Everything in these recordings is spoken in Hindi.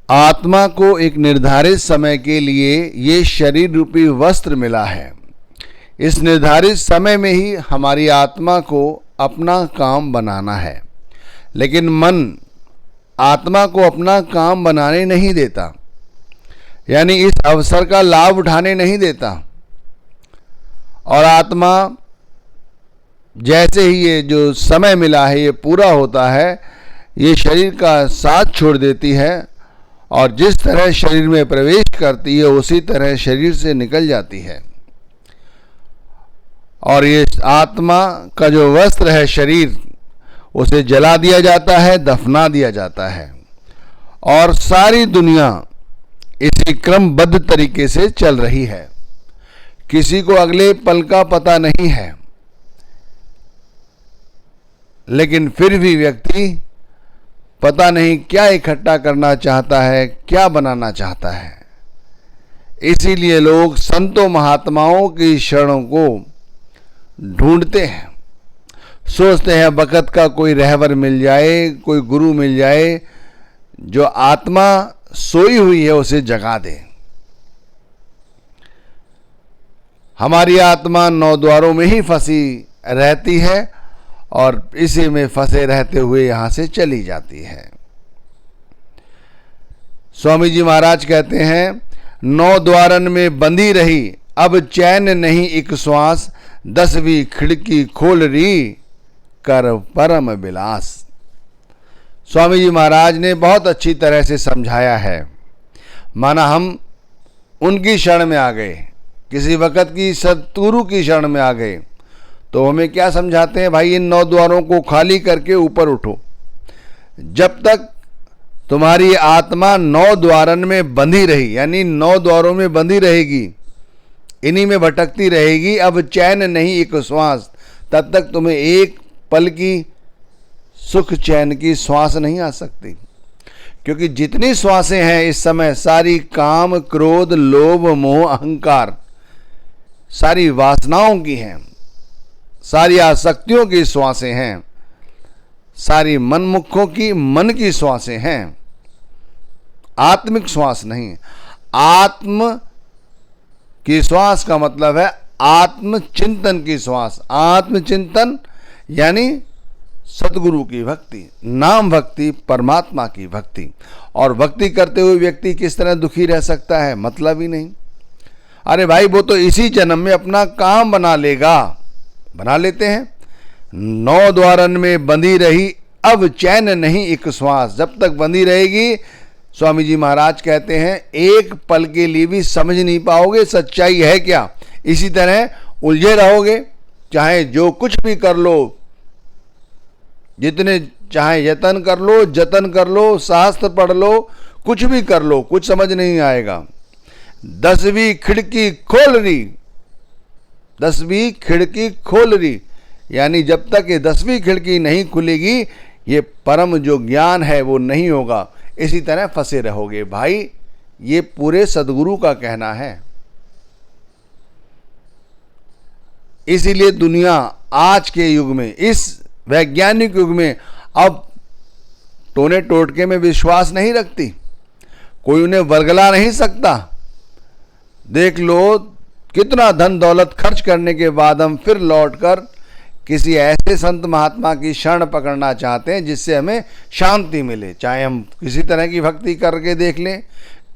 आत्मा को एक निर्धारित समय के लिए ये शरीर रूपी वस्त्र मिला है। इस निर्धारित समय में ही हमारी आत्मा को अपना काम बनाना है, लेकिन मन आत्मा को अपना काम बनाने नहीं देता, यानी इस अवसर का लाभ उठाने नहीं देता। और आत्मा जैसे ही ये जो समय मिला है ये पूरा होता है, ये शरीर का साथ छोड़ देती है और जिस तरह शरीर में प्रवेश करती है उसी तरह शरीर से निकल जाती है। और ये आत्मा का जो वस्त्र है शरीर, उसे जला दिया जाता है, दफना दिया जाता है। और सारी दुनिया इसी क्रमबद्ध तरीके से चल रही है। किसी को अगले पल का पता नहीं है, लेकिन फिर भी व्यक्ति पता नहीं क्या इकट्ठा करना चाहता है, क्या बनाना चाहता है। इसीलिए लोग संतों महात्माओं की शरणों को ढूंढते हैं, सोचते हैं वक़्त का कोई रहबर मिल जाए, कोई गुरु मिल जाए जो आत्मा सोई हुई है उसे जगा दे। हमारी आत्मा नौ द्वारों में ही फंसी रहती है और इसी में फंसे रहते हुए यहां से चली जाती है। स्वामी जी महाराज कहते हैं, नौ द्वारन में बंधी रही, अब चैन नहीं एक श्वास, 10वीं खिड़की खोल रही, कर परम विलास। स्वामी जी महाराज ने बहुत अच्छी तरह से समझाया है। माना हम उनकी शरण में आ गए, किसी वक़्त की सतगुरु की शरण में आ गए, तो हमें क्या समझाते हैं, भाई इन 9 द्वारों को खाली करके ऊपर उठो। जब तक तुम्हारी आत्मा 9 द्वारन में बंधी रही, यानी 9 द्वारों में बंधी रहेगी, इन्हीं में भटकती रहेगी, अब चैन नहीं एक श्वास, तब तक तुम्हें एक पल की सुख चैन की श्वास नहीं आ सकती। क्योंकि जितनी श्वासें हैं इस समय, सारी काम क्रोध लोभ मोह अहंकार, सारी वासनाओं की हैं, सारी आसक्तियों की श्वासें हैं, सारी मनमुखों की मन की श्वासें हैं, आत्मिक श्वास नहीं। आत्म की श्वास का मतलब है आत्मचिंतन की श्वास। आत्मचिंतन यानी सतगुरु की भक्ति, नाम भक्ति, परमात्मा की भक्ति। और भक्ति करते हुए व्यक्ति किस तरह दुखी रह सकता है, मतलब ही नहीं। अरे भाई वो तो इसी जन्म में अपना काम बना लेगा, बना लेते हैं। 9 द्वारन में बंधी रही, अब चैन नहीं एक श्वास, जब तक बंधी रहेगी, स्वामी जी महाराज कहते हैं, एक पल के लिए भी समझ नहीं पाओगे सच्चाई है क्या। इसी तरह उलझे रहोगे, चाहे जो कुछ भी कर लो, जितने चाहे यत्न कर लो, जतन कर लो, शास्त्र पढ़ लो, कुछ भी कर लो, कुछ समझ नहीं आएगा। 10वीं खिड़की खोल रही, 10वीं खिड़की खोल रही, यानी जब तक ये 10वीं खिड़की नहीं खुलेगी, ये परम जो ज्ञान है वो नहीं होगा। इसी तरह फंसे रहोगे। भाई ये पूरे सदगुरु का कहना है। इसीलिए दुनिया आज के युग में, इस वैज्ञानिक युग में, अब टोने टोटके में विश्वास नहीं रखती, कोई उन्हें वर्गला नहीं सकता। देख लो कितना धन दौलत खर्च करने के बाद हम फिर लौटकर किसी ऐसे संत महात्मा की शरण पकड़ना चाहते हैं जिससे हमें शांति मिले। चाहे हम किसी तरह की भक्ति करके देख लें,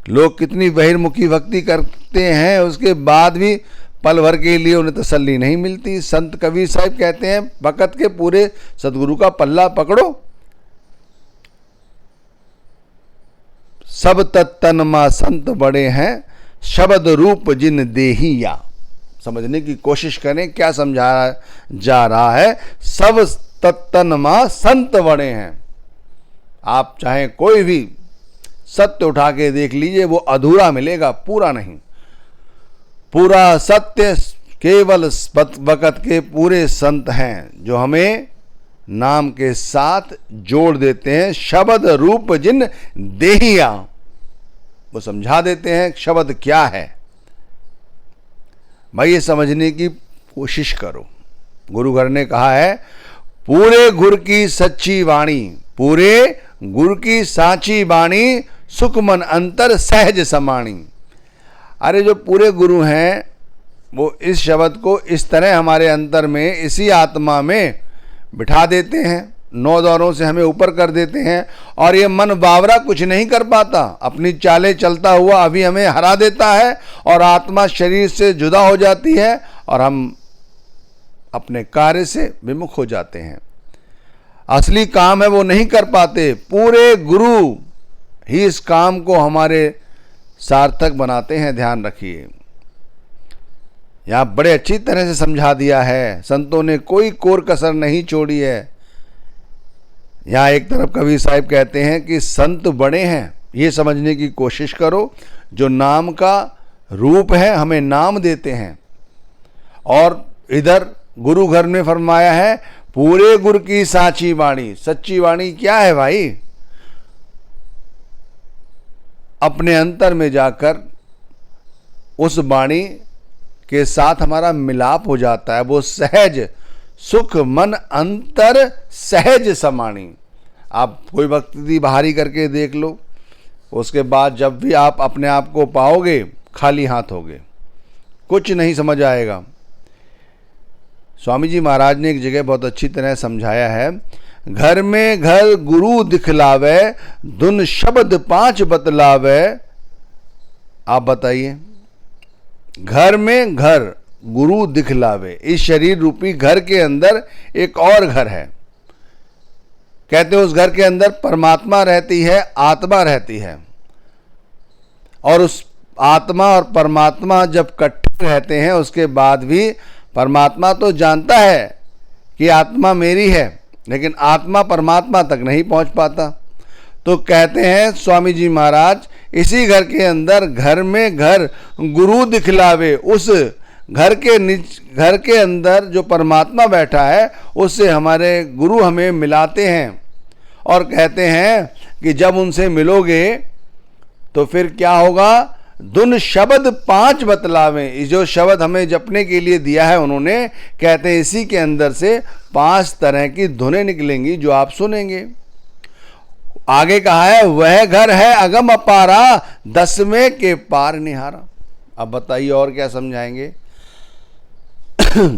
लोग कितनी बहिर्मुखी भक्ति करते हैं, उसके बाद भी पल भर के लिए उन्हें तसल्ली नहीं मिलती। संत कबीर साहब कहते हैं, भक्त के पूरे सदगुरु का पल्ला पकड़ो, सब तत्तन मा संत बड़े हैं, शब्द रूप जिन देहिया। समझने की कोशिश करें क्या समझा जा रहा है। सब तत्तन मा संत बड़े हैं। आप चाहे कोई भी सत्य उठा के देख लीजिए, वो अधूरा मिलेगा, पूरा नहीं। पूरा सत्य केवल वक़्त के पूरे संत हैं जो हमें नाम के साथ जोड़ देते हैं। शब्द रूप जिन देहिया, वो समझा देते हैं शब्द क्या है। भाई ये समझने की कोशिश करो। गुरु घर ने कहा है, पूरे गुर की सच्ची वाणी, पूरे गुर की साची वाणी, सुख मन अंतर सहज समाणी। अरे जो पूरे गुरु हैं वो इस शब्द को इस तरह हमारे अंतर में, इसी आत्मा में बिठा देते हैं, 9 द्वारों से हमें ऊपर कर देते हैं। और ये मन बावरा कुछ नहीं कर पाता, अपनी चालें चलता हुआ अभी हमें हरा देता है और आत्मा शरीर से जुदा हो जाती है और हम अपने कार्य से विमुख हो जाते हैं। असली काम है वो नहीं कर पाते। पूरे गुरु ही इस काम को हमारे सार्थक बनाते हैं। ध्यान रखिए, यहां बड़े अच्छी तरह से समझा दिया है संतों ने, कोई कोर कसर नहीं छोड़ी है। यहां एक तरफ कबीर साहिब कहते हैं कि संत बड़े हैं, ये समझने की कोशिश करो, जो नाम का रूप है हमें नाम देते हैं। और इधर गुरु घर में फरमाया है पूरे गुरु की साची वाणी। सच्ची वाणी क्या है भाई? अपने अंतर में जाकर उस वाणी के साथ हमारा मिलाप हो जाता है, वो सहज सुख मन अंतर सहज समाणी। आप कोई भक्ति बाहरी करके देख लो, उसके बाद जब भी आप अपने आप को पाओगे खाली हाथ होगे, कुछ नहीं समझ आएगा। स्वामी जी महाराज ने एक जगह बहुत अच्छी तरह समझाया है, घर में घर गुरु दिखलावे, धुन शब्द 5 बतलावे। आप बताइए, घर में घर गुरु दिखलावे, इस शरीर रूपी घर के अंदर एक और घर है। कहते हैं उस घर के अंदर परमात्मा रहती है, आत्मा रहती है। और उस आत्मा और परमात्मा जब इकट्ठे रहते हैं उसके बाद भी परमात्मा तो जानता है कि आत्मा मेरी है, लेकिन आत्मा परमात्मा तक नहीं पहुंच पाता। तो कहते हैं स्वामी जी महाराज, इसी घर के अंदर घर में घर गुरु दिखलावे, उस घर के अंदर जो परमात्मा बैठा है उससे हमारे गुरु हमें मिलाते हैं। और कहते हैं कि जब उनसे मिलोगे तो फिर क्या होगा? धुन शब्द 5 बतलावें। जो शब्द हमें जपने के लिए दिया है उन्होंने, कहते हैं इसी के अंदर से 5 तरह की धुनें निकलेंगी जो आप सुनेंगे। आगे कहा है वह घर है अगम अपारा, 10वें के पार निहारा। अब बताइए और क्या समझाएंगे?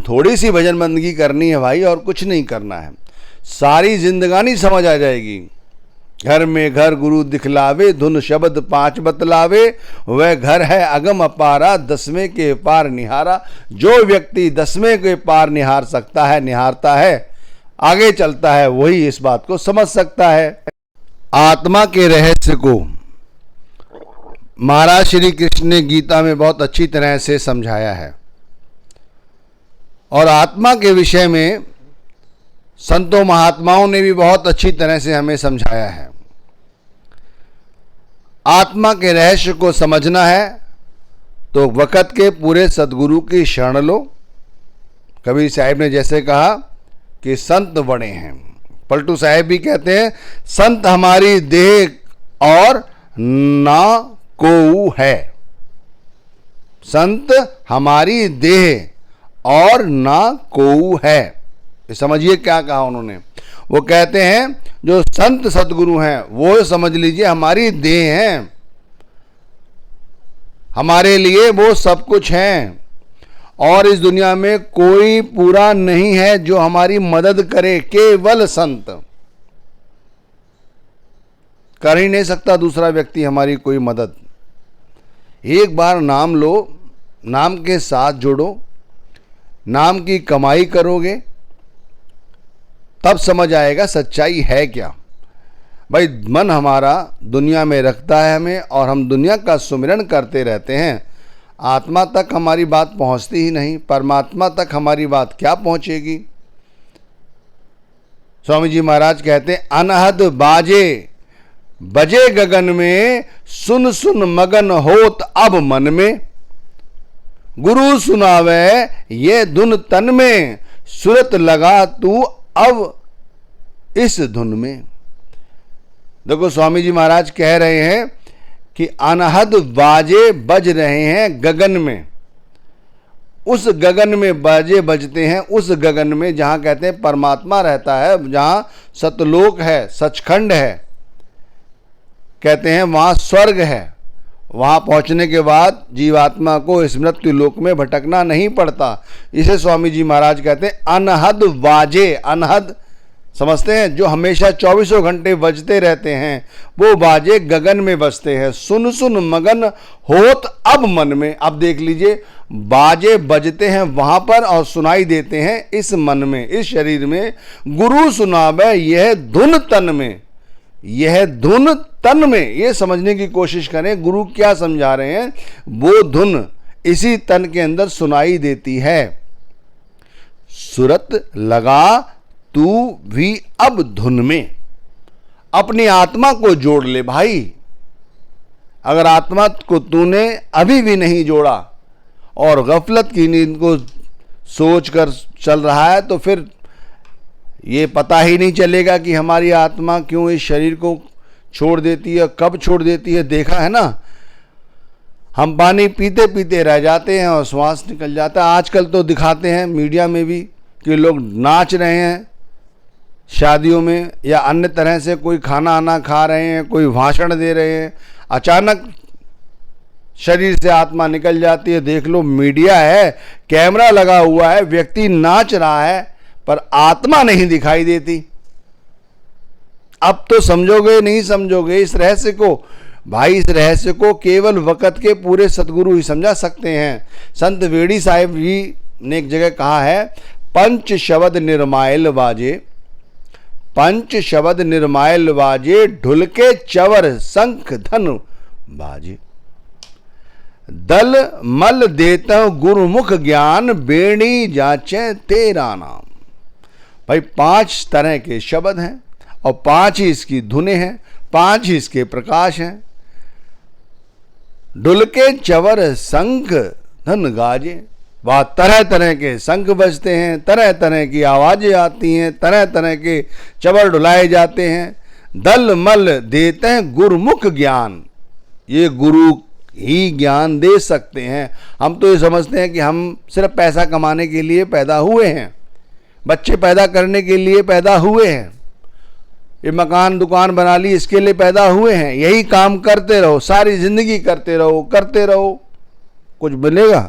थोड़ी सी भजन बंदगी करनी है भाई, और कुछ नहीं करना है, सारी जिंदगानी समझ आ जाएगी। घर में घर गुरु दिखलावे, धुन शब्द 5 बतलावे, वह घर है अगम अपारा, 10वें के पार निहारा। जो व्यक्ति 10वें के पार निहार सकता है, निहारता है, आगे चलता है, वही इस बात को समझ सकता है। आत्मा के रहस्य को महाराज श्री कृष्ण ने गीता में बहुत अच्छी तरह से समझाया है। और आत्मा के विषय में संतों महात्माओं ने भी बहुत अच्छी तरह से हमें समझाया है। आत्मा के रहस्य को समझना है तो वक़्त के पूरे सदगुरु की शरण लो। कबीर साहिब ने जैसे कहा कि संत बड़े हैं, पलटू साहिब भी कहते हैं संत हमारी देह और ना कोऊ है। संत हमारी देह और ना कोऊ है, समझिए क्या कहा उन्होंने। वो कहते हैं जो संत सदगुरु हैं वो समझ लीजिए हमारी देह हैं, हमारे लिए वो सब कुछ हैं। और इस दुनिया में कोई पूरा नहीं है जो हमारी मदद करे, केवल संत। कर ही नहीं सकता दूसरा व्यक्ति हमारी कोई मदद। एक बार नाम लो, नाम के साथ जुड़ो, नाम की कमाई करोगे, तब समझ आएगा सच्चाई है क्या। भाई मन हमारा दुनिया में रखता है हमें, और हम दुनिया का सुमिरन करते रहते हैं, आत्मा तक हमारी बात पहुंचती ही नहीं, परमात्मा तक हमारी बात क्या पहुंचेगी। स्वामी जी महाराज कहते हैं अनहद बाजे बजे गगन में, सुन सुन मगन होत अब मन में। गुरु सुनावे ये धुन तन में, सुरत लगा तू अब इस धुन में। देखो स्वामी जी महाराज कह रहे हैं कि अनहद बाजे बज रहे हैं गगन में। उस गगन में बाजे बजते हैं, उस गगन में जहां कहते हैं परमात्मा रहता है, जहां सतलोक है, सचखंड है। कहते हैं वहाँ स्वर्ग है। वहाँ पहुँचने के बाद जीवात्मा को इस मृत्यु लोक में भटकना नहीं पड़ता। इसे स्वामी जी महाराज कहते हैं अनहद वाजे। अनहद समझते हैं, जो हमेशा 24 घंटे बजते रहते हैं, वो बाजे गगन में बजते हैं। सुन सुन मगन होत अब मन में। अब देख लीजिए, बाजे बजते हैं वहां पर और सुनाई देते हैं इस मन में, इस शरीर में। गुरु सुनावे यह धुन तन में। यह धुन तन में, ये समझने की कोशिश करें गुरु क्या समझा रहे हैं। वो धुन इसी तन के अंदर सुनाई देती है। सुरत लगा तू भी अब धुन में। अपनी आत्मा को जोड़ ले भाई। अगर आत्मा को तूने अभी भी नहीं जोड़ा और गफलत की नींद को सोच कर चल रहा है, तो फिर ये पता ही नहीं चलेगा कि हमारी आत्मा क्यों इस शरीर को छोड़ देती है, कब छोड़ देती है। देखा है ना, हम पानी पीते पीते रह जाते हैं और श्वास निकल जाता है। आजकल तो दिखाते हैं मीडिया में भी कि लोग नाच रहे हैं शादियों में, या अन्य तरह से कोई खाना आना खा रहे हैं, कोई भाषण दे रहे हैं, अचानक शरीर से आत्मा निकल जाती है। देख लो, मीडिया है, कैमरा लगा हुआ है, व्यक्ति नाच रहा है पर आत्मा नहीं दिखाई देती। अब तो समझोगे नहीं समझोगे इस रहस्य को भाई। इस रहस्य को केवल वक़्त के पूरे सतगुरु ही समझा सकते हैं। संत वेड़ी साहिब जी ने एक जगह कहा है, पंच शब्द निर्मायल बाजे, पंच शब्द निर्मायल बाजे, ढुलके चवर शंख धन बाजे। दल मल देता गुरुमुख ज्ञान, बेणी जाचे तेरा नाम। भाई 5 तरह के शब्द हैं और 5 ही इसकी धुनें हैं, 5 ही इसके प्रकाश हैं। ढुलके चवर शंख धन गाजे। वहाँ तरह तरह के शंख बजते हैं, तरह तरह की आवाज़ें आती हैं, तरह तरह के चवर ढुलाए जाते हैं। दल मल देते हैं गुरुमुख ज्ञान। ये गुरु ही ज्ञान दे सकते हैं। हम तो ये समझते हैं कि हम सिर्फ पैसा कमाने के लिए पैदा हुए हैं, बच्चे पैदा करने के लिए पैदा हुए हैं, ये मकान दुकान बना ली इसके लिए पैदा हुए हैं। यही काम करते रहो, सारी जिंदगी करते रहो करते रहो, कुछ मिलेगा?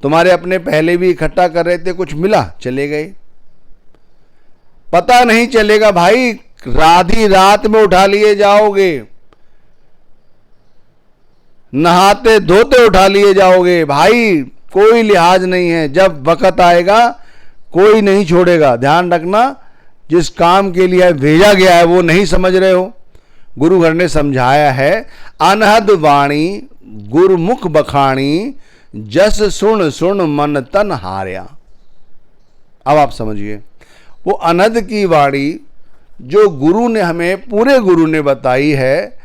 तुम्हारे अपने पहले भी इकट्ठा कर रहे थे, कुछ मिला, चले गए, पता नहीं चलेगा भाई। आधी रात में उठा लिए जाओगे, नहाते धोते उठा लिए जाओगे भाई, कोई लिहाज नहीं है। जब वक़्त आएगा कोई नहीं छोड़ेगा। ध्यान रखना, जिस काम के लिए भेजा गया है वो नहीं समझ रहे हो। गुरु घर ने समझाया है, अनहद वाणी गुरुमुख बखाणी, जस सुन सुन मन तन हार्या। अब आप समझिए, वो अनहद की वाणी जो गुरु ने हमें, पूरे गुरु ने बताई है,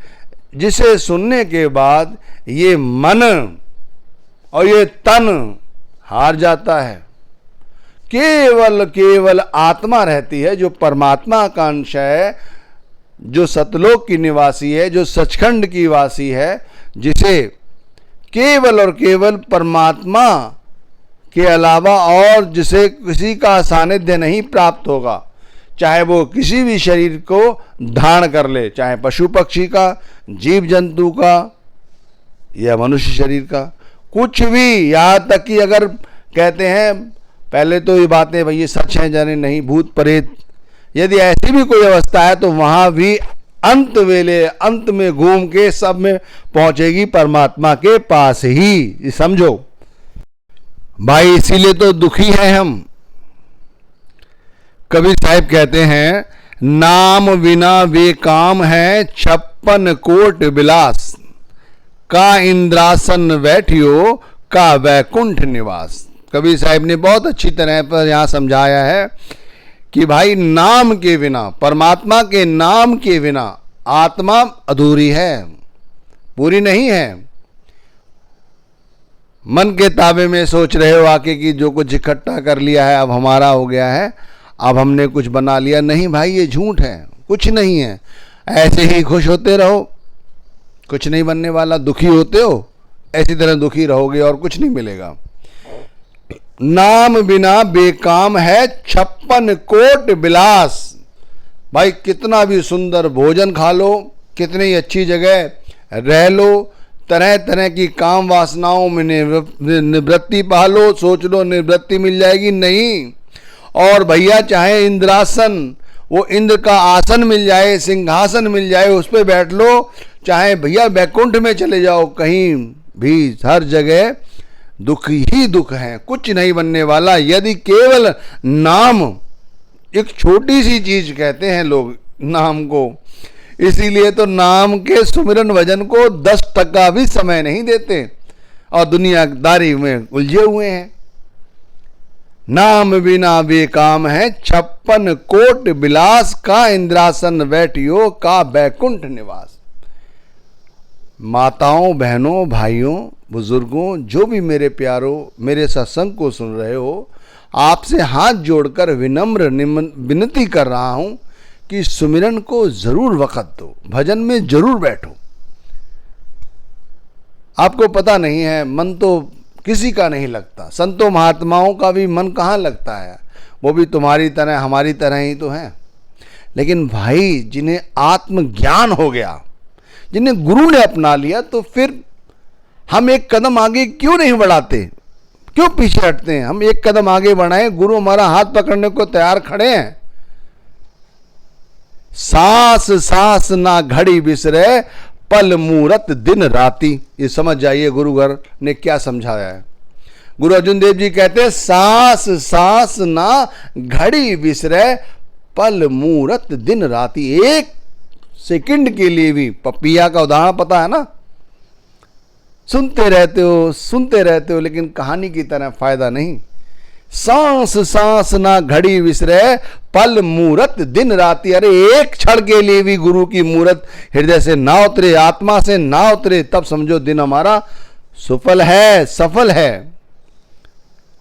जिसे सुनने के बाद ये मन और ये तन हार जाता है। केवल केवल आत्मा रहती है, जो परमात्मा का अंश है, जो सतलोक की निवासी है, जो सचखंड की वासी है, जिसे केवल और केवल परमात्मा के अलावा और जिसे किसी का सानिध्य नहीं प्राप्त होगा, चाहे वो किसी भी शरीर को धारण कर ले, चाहे पशु पक्षी का, जीव जंतु का या मनुष्य शरीर का, कुछ भी। यहाँ तक कि अगर कहते हैं, पहले तो ये बातें भाई ये सच हैं जाने नहीं, भूत प्रेत, यदि ऐसी भी कोई अवस्था है तो वहाँ भी अंत वेले, अंत में घूम के सब में पहुंचेगी परमात्मा के पास ही, समझो भाई। इसीलिए तो दुखी हैं हम। कबीर साहिब कहते हैं, नाम बिना वे काम है, 56 कोट विलास, का इंद्रासन बैठियो, का वैकुंठ निवास। कबीर साहिब ने बहुत अच्छी तरह पर यहाँ समझाया है कि भाई नाम के बिना, परमात्मा के नाम के बिना आत्मा अधूरी है, पूरी नहीं है। मन के ताबे में सोच रहे हो आके कि जो कुछ इकट्ठा कर लिया है अब हमारा हो गया है, अब हमने कुछ बना लिया। नहीं भाई, ये झूठ है, कुछ नहीं है। ऐसे ही खुश होते रहो, कुछ नहीं बनने वाला। दुखी होते हो, ऐसी तरह दुखी रहोगे और कुछ नहीं मिलेगा। नाम बिना बेकाम है 56 कोट विलास। भाई कितना भी सुंदर भोजन खा लो, कितनी अच्छी जगह रह लो, तरह तरह की काम वासनाओं में निवृत्ति पा लो, सोच लो निवृत्ति मिल जाएगी, नहीं। और भैया चाहे इंद्रासन, वो इंद्र का आसन मिल जाए, सिंहासन मिल जाए, उस पर बैठ लो, चाहे भैया वैकुंठ में चले जाओ, कहीं भी हर जगह दुख ही दुख है, कुछ नहीं बनने वाला। यदि केवल नाम, एक छोटी सी चीज कहते हैं लोग नाम को, इसीलिए तो नाम के सुमिरन भजन को 10% भी समय नहीं देते और दुनियादारी में उलझे हुए हैं। नाम बिना बेकाम है 56 कोट बिलास, का इंद्रासन बैठियो का बैकुंठ निवास। माताओं, बहनों, भाइयों, बुजुर्गों, जो भी मेरे प्यारों मेरे सत्संग को सुन रहे हो, आपसे हाथ जोड़कर विनम्र विनती कर रहा हूं कि सुमिरन को जरूर वक्त दो, भजन में जरूर बैठो। आपको पता नहीं है, मन तो किसी का नहीं लगता, संतों महात्माओं का भी मन कहाँ लगता है, वो भी तुम्हारी तरह हमारी तरह ही तो हैं। लेकिन भाई जिन्हें आत्मज्ञान हो गया, जिन्हें गुरु ने अपना लिया, तो फिर हम एक कदम आगे क्यों नहीं बढ़ाते, क्यों पीछे हटते हैं? हम एक कदम आगे बढ़ाएं, गुरु हमारा हाथ पकड़ने को तैयार खड़े हैं। सांस सांस ना घड़ी बिसरे, पल मूरत दिन राती। ये समझ जाइए गुरुगर ने क्या समझाया है। गुरु अर्जुन देव जी कहते हैं सांस सांस ना घड़ी बिसरे, पल मूरत दिन राती। एक सेकंड के लिए भी, पपिया का उदाहरण पता है ना, सुनते रहते हो लेकिन कहानी की तरह फायदा नहीं। सांस सांस ना घड़ी विसरे, पल मूरत दिन राती। अरे एक क्षण के लिए भी गुरु की मूरत हृदय से ना उतरे, आत्मा से ना उतरे, तब समझो दिन हमारा सफल है, सफल है।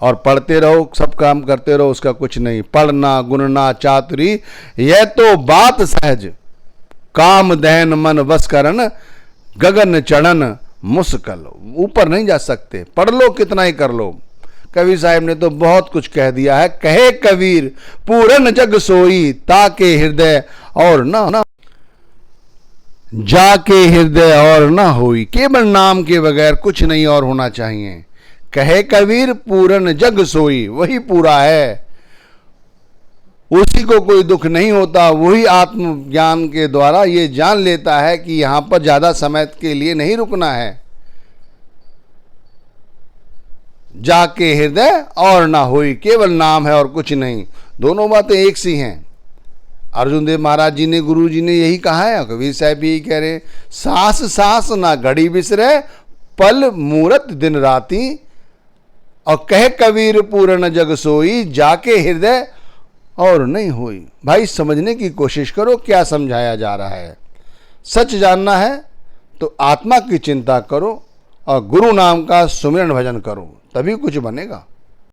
और पढ़ते रहो, सब काम करते रहो, उसका कुछ नहीं। पढ़ना गुणना चातुरी, यह तो बात सहज, काम दहन मन बस करन, गगन चढ़न मुश्किल। ऊपर नहीं जा सकते, पढ़ लो कितना ही कर लो। कवि साहब ने तो बहुत कुछ कह दिया है। कहे कबीर पूरन जग सोई, ताके हृदय और ना जाके हृदय और ना होई। केवल नाम के बगैर कुछ नहीं और होना चाहिए। कहे कबीर पूरन जग सोई, वही पूरा है, उसी को कोई दुख नहीं होता। वही आत्मज्ञान के द्वारा ये जान लेता है कि यहां पर ज्यादा समय के लिए नहीं रुकना है। जाके हृदय और ना होई, केवल नाम है और कुछ नहीं। दोनों बातें एक सी हैं। अर्जुन देव महाराज जी ने, गुरु जी ने यही कहा है, कबीर साहब भी यही कह रहे हैं। सांस सांस ना घड़ी बिसरे, पल मूरत दिन राती। और कह कबीर पूर्ण जग सोई, जाके हृदय और नहीं होई। भाई समझने की कोशिश करो क्या समझाया जा रहा है। सच जानना है तो आत्मा की चिंता करो और गुरु नाम का सुमिरन भजन करो, तभी कुछ बनेगा।